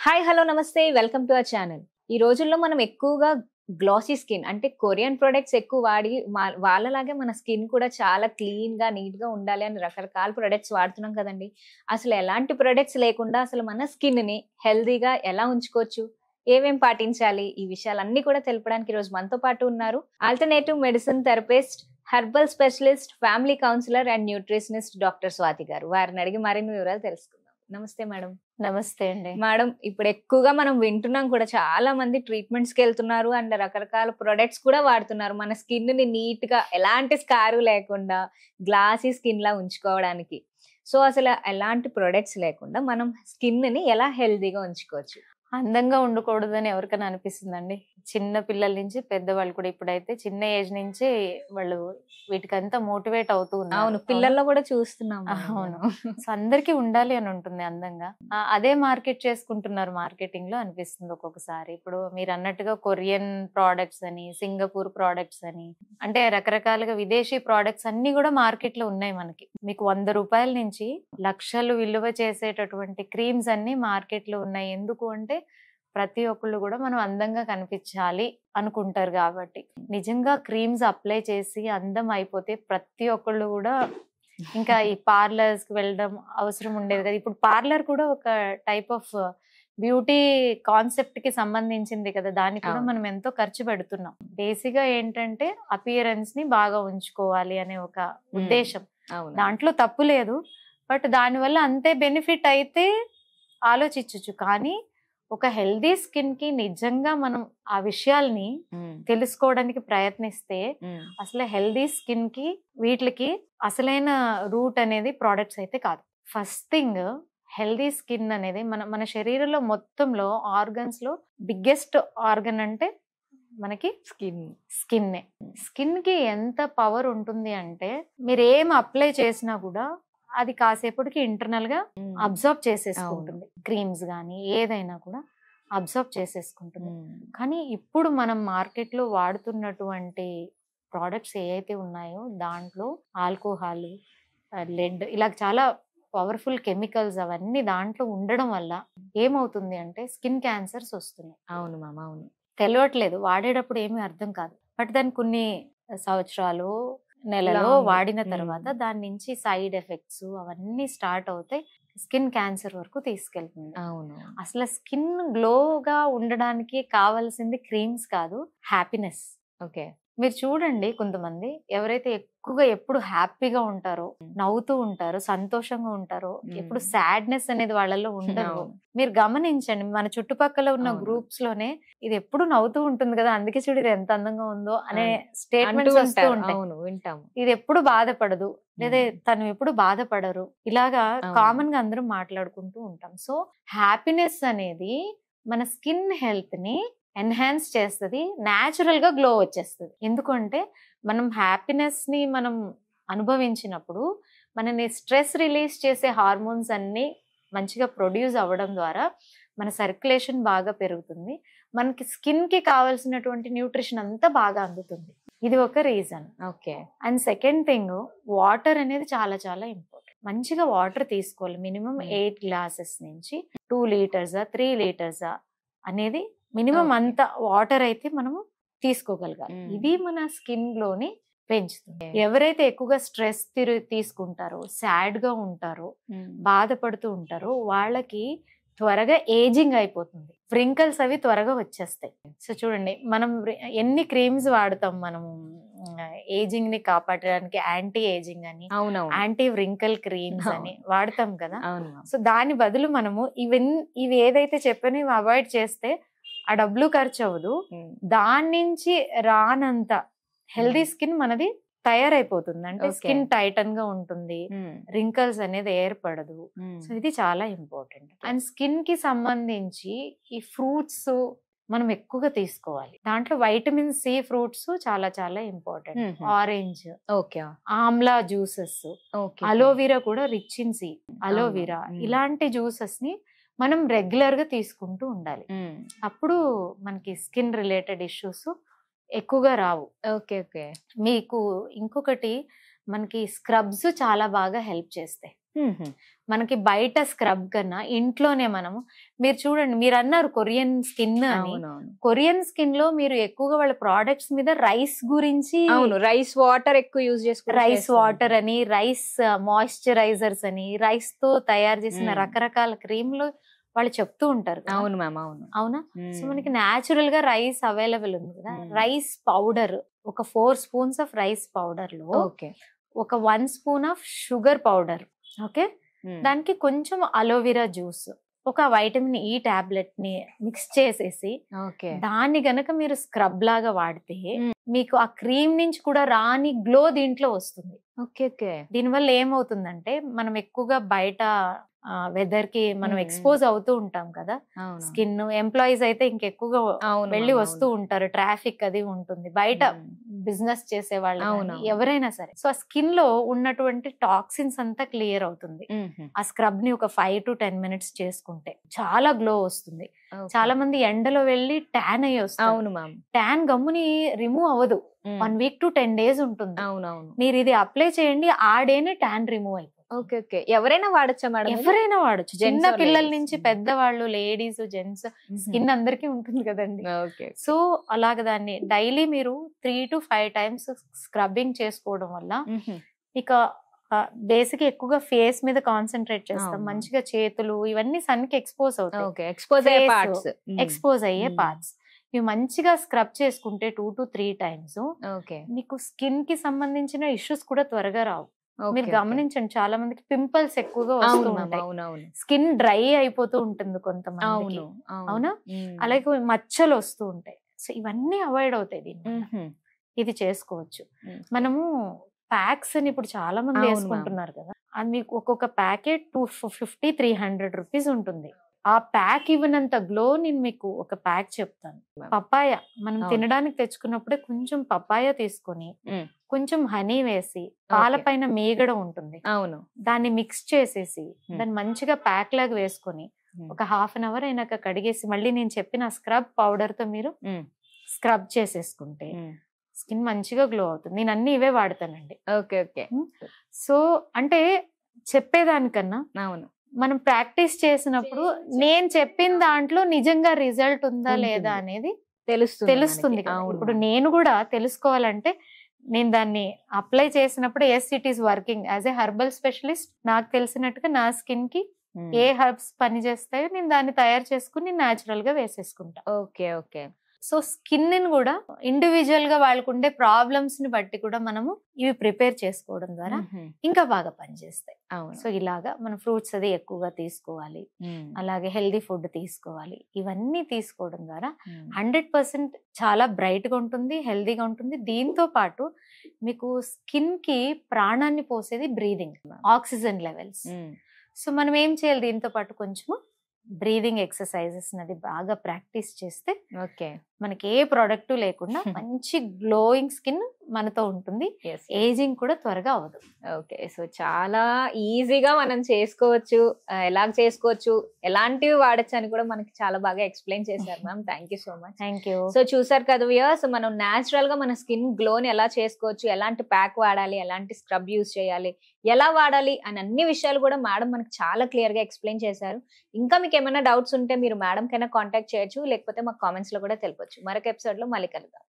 Hi hello నమస్తే welcome to our channel. ఈ రోజుల్లో మనం ఎక్కువగా గ్లాసీ స్కిన్ అంటే కొరియన్ ప్రొడక్ట్స్ ఎక్కువ వాడి వాళ్ళలాగే మన స్కిన్ కూడా చాలా క్లీన్ గా నీట్ గా ఉండాలి అని రకరకాల ప్రొడక్ట్స్ వాడుతున్నాం కదండి. అసలు ఎలాంటి ప్రొడక్ట్స్ లేకుండా అసలు మన స్కిన్ ని హెల్దీగా ఎలా ఉంచుకోవచ్చు, ఏమేం పాటించాలి, ఈ విషయాలన్నీ కూడా తెలపడానికి ఈ రోజు మనతో పాటు ఉన్నారు alternative medicine therapist, herbal specialist, family counsellor and nutritionist doctor Swathi గారు. వారిని అడిగి మరిన్ని వివరాలు తెలుసుకుందాం. నమస్తే మేడం. నమస్తే అండి. మేడం, ఇప్పుడు ఎక్కువగా మనం వింటున్నాం కూడా, చాలా మంది ట్రీట్మెంట్స్ కి వెళ్తున్నారు అండ్ రకరకాల ప్రొడక్ట్స్ కూడా వాడుతున్నారు మన స్కిన్ ని నీట్ గా ఎలాంటి స్కారు లేకుండా గ్లాసీ స్కిన్ లా ఉంచుకోవడానికి. సో అసలు ఎలాంటి ప్రొడక్ట్స్ లేకుండా మనం స్కిన్ ని ఎలా హెల్దీగా ఉంచుకోవచ్చు? అందంగా ఉండకూడదని ఎవరికైనా అనిపిస్తుందండి. చిన్న పిల్లల నుంచి పెద్దవాళ్ళు కూడా ఇప్పుడైతే చిన్న ఏజ్ నుంచి వాళ్ళు వీటికంతా మోటివేట్ అవుతూ ఉన్నారు. అవును, పిల్లల్లో కూడా చూస్తున్నాం. అవును. సో అందరికీ ఉండాలి అని ఉంటుంది అందంగా. అదే మార్కెట్ చేసుకుంటున్నారు మార్కెటింగ్ లో అనిపిస్తుంది ఒక్కొక్కసారి. ఇప్పుడు మీరు అన్నట్టుగా కొరియన్ ప్రోడక్ట్స్ అని, సింగపూర్ ప్రోడక్ట్స్ అని, అంటే రకరకాలుగా విదేశీ ప్రోడక్ట్స్ అన్ని కూడా మార్కెట్ లో ఉన్నాయి మనకి. మీకు 100 రూపాయల నుంచి లక్షలు విలువ చేసేటటువంటి క్రీమ్స్ అన్ని మార్కెట్ లో ఉన్నాయి. ఎందుకు అంటే ప్రతి ఒక్కళ్ళు కూడా మనం అందంగా కనిపించాలి అనుకుంటారు కాబట్టి. నిజంగా క్రీమ్స్ అప్లై చేసి అందం అయిపోతే ప్రతి ఒక్కళ్ళు కూడా ఇంకా ఈ పార్లర్స్ కి వెళ్ళడం అవసరం ఉండేది కదా. ఇప్పుడు పార్లర్ కూడా ఒక టైప్ ఆఫ్ బ్యూటీ కాన్సెప్ట్ కి సంబంధించింది కదా. దానికి కూడా మనం ఎంతో ఖర్చు పెడుతున్నాం. బేసిక్ గా ఏంటంటే అపియరెన్స్ ని బాగా ఉంచుకోవాలి అనే ఒక ఉద్దేశం. దాంట్లో తప్పు లేదు, బట్ దానివల్ల అంతే బెనిఫిట్ అయితే ఆలోచించచ్చు. కానీ ఒక హెల్దీ స్కిన్ కి నిజంగా మనం ఆ విషయాల్ని తెలుసుకోవడానికి ప్రయత్నిస్తే అసలు హెల్దీ స్కిన్ కి వీటికి అసలైన రూట్ అనేది ప్రోడక్ట్స్ అయితే కాదు. ఫస్ట్ థింగ్, హెల్దీ స్కిన్ అనేది మన శరీరంలో మొత్తంలో ఆర్గన్స్ లో బిగ్గెస్ట్ ఆర్గన్ అంటే మనకి స్కిన్నే. స్కిన్ కి ఎంత పవర్ ఉంటుంది అంటే మీరు ఏం అప్లై చేసినా కూడా అది కాసేపటికి ఇంటర్నల్ గా అబ్జర్వ్ చేసేసుకుంటుంది. క్రీమ్స్ కానీ ఏదైనా కూడా అబ్జర్వ్ చేసేసుకుంటుంది. కానీ ఇప్పుడు మనం మార్కెట్ లో వాడుతున్నటువంటి ప్రోడక్ట్స్ ఏవైతే ఉన్నాయో దాంట్లో ఆల్కహాల్, లెడ్, ఇలా చాలా పవర్ఫుల్ కెమికల్స్ అవన్నీ దాంట్లో ఉండడం వల్ల ఏమవుతుంది అంటే స్కిన్ క్యాన్సర్స్ వస్తున్నాయి. అవును మ్యామ్, అవును. తెలియట్లేదు, వాడేటప్పుడు ఏమీ అర్థం కాదు. బట్ దాన్ని కొన్ని సంవత్సరాలు నెలలో వాడిన తర్వాత దాని నుంచి సైడ్ ఎఫెక్ట్స్ అవన్నీ స్టార్ట్ అవుతాయి. స్కిన్ క్యాన్సర్ వరకు తీసుకెళ్తుంది. అవును. అసలు స్కిన్ గ్లోగా ఉండడానికి కావాల్సింది క్రీమ్స్ కాదు, హ్యాపీనెస్. ఓకే, మీరు చూడండి, కొంతమంది ఎవరైతే ఎక్కువగా ఎప్పుడు హ్యాపీగా ఉంటారో, నవ్వుతూ ఉంటారో, సంతోషంగా ఉంటారో, ఎప్పుడు సాడ్నెస్ అనేది వాళ్ళలో ఉండదు. మీరు గమనించండి, మన చుట్టుపక్కల ఉన్న గ్రూప్స్ లోనే ఇది ఎప్పుడు నవ్వుతూ ఉంటుంది కదా, అందుకే చూడు ఇది ఎంత అందంగా ఉందో అనే స్టేట్మెంట్స్ వస్తూ ఉంటాయి. ఇది ఎప్పుడు బాధపడదు, లేదా తను ఎప్పుడు బాధపడరు, ఇలాగా కామన్ గా అందరం మాట్లాడుకుంటూ ఉంటాం. సో హ్యాపీనెస్ అనేది మన స్కిన్ హెల్త్ ని ఎన్హాన్స్ చేస్తుంది, న్యాచురల్ గా గ్లో వచ్చేస్తుంది. ఎందుకంటే మనం హ్యాపీనెస్ ని మనం అనుభవించినప్పుడు మనని స్ట్రెస్ రిలీజ్ చేసే హార్మోన్స్ అన్ని మంచిగా ప్రొడ్యూస్ అవ్వడం ద్వారా మన సర్క్యులేషన్ బాగా పెరుగుతుంది, మనకి స్కిన్ కి కావాల్సినటువంటి న్యూట్రిషన్ అంతా బాగా అందుతుంది. ఇది ఒక reason. Okay. And second thing, water అనేది చాలా చాలా ఇంపార్టెంట్. మంచిగా వాటర్ తీసుకోవాలి. మినిమం 8 గ్లాసెస్ నుంచి 2 లీటర్సా 3 లీటర్సా అనేది మినిమం అంత వాటర్ అయితే మనము తీసుకోగలగాలి. ఇది మన స్కిన్ గ్లోని పెంచుతుంది. ఎవరైతే ఎక్కువగా స్ట్రెస్ తీసుకుంటారో, సాడ్ గా ఉంటారో, బాధపడుతూ ఉంటారో వాళ్ళకి త్వరగా ఏజింగ్ అయిపోతుంది. వ్రింకల్స్ అవి త్వరగా వచ్చేస్తాయి. సో చూడండి, మనం ఎన్ని క్రీమ్స్ వాడతాం మనము ఏజింగ్ ని కాపాడడానికి. యాంటీ ఏజింగ్ అని, యాంటీ వ్రింకల్ క్రీమ్స్ అని వాడతాం కదా. సో దాని బదులు మనము ఇవి ఏదైతే చెప్పానో ఇవి అవాయిడ్ చేస్తే ఆ డబ్బులు ఖర్చు అవ్వదు, దాని నుంచి రానంత హెల్దీ స్కిన్ మనది తయారైపోతుంది. అంటే స్కిన్ టైటన్ గా ఉంటుంది, రింకల్స్ అనేది ఏర్పడదు. సో ఇది చాలా ఇంపార్టెంట్. అండ్ స్కిన్ కి సంబంధించి ఈ ఫ్రూట్స్ మనం ఎక్కువగా తీసుకోవాలి. దాంట్లో వైటమిన్ సి ఫ్రూట్స్ చాలా చాలా important. Orange, Amla juices, aloe vera కూడా రిచ్ ఇన్ సి, అలోవెరా, ఇలాంటి జ్యూసెస్ ని మనం రెగ్యులర్ గా తీసుకుంటూ ఉండాలి. అప్పుడు మనకి స్కిన్ రిలేటెడ్ ఇష్యూస్ ఎక్కువగా రావు. Okay okay. మీకు ఇంకొకటి, మనకి స్క్రబ్స్ చాలా బాగా హెల్ప్ చేస్తాయి. మనకి బయట స్క్రబ్ కన్నా ఇంట్లోనే మనము, మీరు చూడండి, మీరు అన్నారు కొరియన్ స్కిన్ అని. కొరియన్ స్కిన్ లో మీరు ఎక్కువగా వాళ్ళ ప్రోడక్ట్స్ మీద రైస్ గురించి, రైస్ వాటర్ ఎక్కువ యూజ్ చేసుకుంటారు, రైస్ వాటర్ అని, రైస్ మాయిశ్చరైజర్స్ అని, రైస్ తో తయారు చేసిన రకరకాల క్రీమ్లు వాళ్ళు చెప్తూ ఉంటారు. అవును మ్యామ్, అవును. అవునా? సో మనకి న్యాచురల్ గా రైస్ అవైలబుల్ ఉంది కదా. రైస్ పౌడర్, ఒక 4 స్పూన్స్ ఆఫ్ రైస్ పౌడర్ లో ఒక 1 spoon of sugar powder, okay, దానికి కొంచెం అలోవెరా జ్యూస్, ఒక వైటమిన్ ఈ టాబ్లెట్ ని మిక్స్ చేసేసి దాన్ని గనక మీరు స్క్రబ్ లాగా వాడితే మీకు ఆ క్రీమ్ నుంచి కూడా రాని గ్లో దీంట్లో వస్తుంది. దీనివల్ల ఏమవుతుందంటే, మనం ఎక్కువగా బయట వెదర్ కి మనం ఎక్స్పోజ్ అవుతూ ఉంటాం కదా. స్కిన్ ఎంప్లాయీస్ అయితే ఇంకెక్కువగా వెళ్ళి వస్తూ ఉంటారు, ట్రాఫిక్ అది ఉంటుంది, బయట బిజినెస్ చేసే వాళ్ళు ఎవరైనా సరే. సో ఆ స్కిన్ లో ఉన్నటువంటి టాక్సిన్స్ అంతా క్లియర్ అవుతుంది. ఆ స్క్రబ్ ని ఒక 5 to 10 minutes చేసుకుంటే చాలా గ్లో వస్తుంది. చాలా మంది ఎండలో వెళ్ళి ట్యాన్ అయ్యి వస్తారు. ట్యాన్ గమ్ముని రిమూవ్ అవ్వదు, 1 week to 10 days ఉంటుంది. మీరు ఇది అప్లై చేయండి, ఆ డేనే ట్యాన్ రిమూవ్ అయిపోతుంది. ఎవరైనా వాడచ్చా మేడం? ఎవరైనా వాడచ్చు, చిన్న పిల్లల నుంచి పెద్దవాళ్ళు, లేడీస్, జెంట్స్, స్కిన్ అందరికీ ఉంటుంది కదండి. సో అలాగ దాన్ని డైలీ మీరు 3 to 5 times స్క్రబ్బింగ్ చేసుకోవడం వల్ల ఇక బేసిక్ ఎక్కువగా ఫేస్ మీద కాన్సన్ట్రేట్ చేస్తాం. మంచిగా చేతులు ఇవన్నీ సన్ కి ఎక్స్పోజ్ అవుతాయి, ఎక్స్పోజ్ అయ్యే పార్ట్స్. ఇవి మంచిగా స్క్రబ్ చేసుకుంటే 2 to 3 times మీకు స్కిన్ కి సంబంధించిన ఇష్యూస్ కూడా త్వరగా రావు. మీరు గమనించండి, చాలా మందికి పింపుల్స్ ఎక్కువగా వస్తూ ఉంటాయి, స్కిన్ డ్రై అయిపోతూ ఉంటుంది కొంతమందికి, అవునా, అలాగే మచ్చలు వస్తూ ఉంటాయి. సో ఇవన్నీ అవాయిడ్ అవుతాయి దీనివల్ల. ఇది చేసుకోవచ్చు. మనము ప్యాక్స్ అని ఇప్పుడు చాలా మంది వేసుకుంటున్నారు కదా, అది మీకు ఒక్కొక్క ప్యాకెట్ 250-300 రూపీస్ ఉంటుంది. ఆ ప్యాక్ ఇవ్వనంత గ్లో నేను మీకు ఒక ప్యాక్ చెప్తాను. పపాయ మనం తినడానికి తెచ్చుకున్నప్పుడే కొంచెం పపాయ తీసుకొని కొంచెం హనీ వేసి, పాలపైన మీగడ ఉంటుంది, దాన్ని మిక్స్ చేసేసి దాన్ని మంచిగా ప్యాక్ లాగా వేసుకొని ఒక 1/2 hour అయినాక కడిగేసి మళ్ళీ నేను చెప్పిన స్క్రబ్ పౌడర్ తో మీరు స్క్రబ్ చేసేసుకుంటే స్కిన్ మంచిగా గ్లో అవుతుంది. నేను అన్ని ఇవే వాడతానండి. సో అంటే చెప్పేదానికన్నా మనం ప్రాక్టీస్ చేసినప్పుడు నేను చెప్పిన దాంట్లో నిజంగా రిజల్ట్ ఉందా లేదా అనేది తెలుస్తుంది. ఇప్పుడు నేను కూడా తెలుసుకోవాలంటే నేను దాన్ని అప్లై చేసినప్పుడు as it is working as a herbal specialist. నాకు తెలిసినట్టుగా నా స్కిన్ కి ఏ హెర్బ్స్ పని చేస్తాయో నేను దాన్ని తయారు చేసుకుని న్యాచురల్ గా వేసేసుకుంటా. సో స్కిన్ ని కూడా ఇండివిజువల్ గా వాళ్ళకు ఉండే ప్రాబ్లమ్స్ ని బట్టి కూడా మనము ఇవి ప్రిపేర్ చేసుకోవడం ద్వారా ఇంకా బాగా పనిచేస్తాయి. సో ఇలాగా మనం ఫ్రూట్స్ అది ఎక్కువగా తీసుకోవాలి, అలాగే హెల్దీ ఫుడ్ తీసుకోవాలి. ఇవన్నీ తీసుకోవడం ద్వారా 100% చాలా బ్రైట్ గా ఉంటుంది, హెల్దీగా ఉంటుంది. దీంతో పాటు మీకు స్కిన్ కి ప్రాణాన్ని పోసేది బ్రీదింగ్, ఆక్సిజన్ లెవెల్స్. సో మనం ఏం చేయాలి, దీంతో పాటు కొంచెము బ్రీదింగ్ ఎక్సర్సైజెస్ అది బాగా ప్రాక్టీస్ చేస్తే మనకి ఏ ప్రొడక్ట్ లేకుండా మంచి గ్లోయింగ్ స్కిన్ మనతో ఉంటుంది, ఏజింగ్ కూడా త్వరగా అవ్వదు. సో చాలా ఈజీగా మనం చేసుకోవచ్చు, ఎలా చేసుకోవచ్చు, ఎలాంటివి వాడచ్చు అని కూడా మనకి చాలా బాగా ఎక్స్ప్లెయిన్ చేశారు ma'am. Thank you so much. Thank you. So చూసారు కదా వ్యూయర్స్, మనం న్యాచురల్ గా మన స్కిన్ గ్లోని ఎలా చేసుకోవచ్చు, ఎలాంటి ప్యాక్ వాడాలి, ఎలాంటి స్క్రబ్ యూజ్ చేయాలి, ఎలా వాడాలి అని అన్ని విషయాలు కూడా మేడం మనకి చాలా క్లియర్ గా ఎక్స్ప్లెయిన్ చేశారు. ఇంకా మీకు ఏమైనా డౌట్స్ ఉంటే మీరు మేడం కైనా కాంటాక్ట్ చేయొచ్చు, లేకపోతే మాకు కామెంట్స్ లో కూడా తెలపొచ్చు. మరొక ఎపిసోడ్ లో మళ్ళీ కలుద్దాం.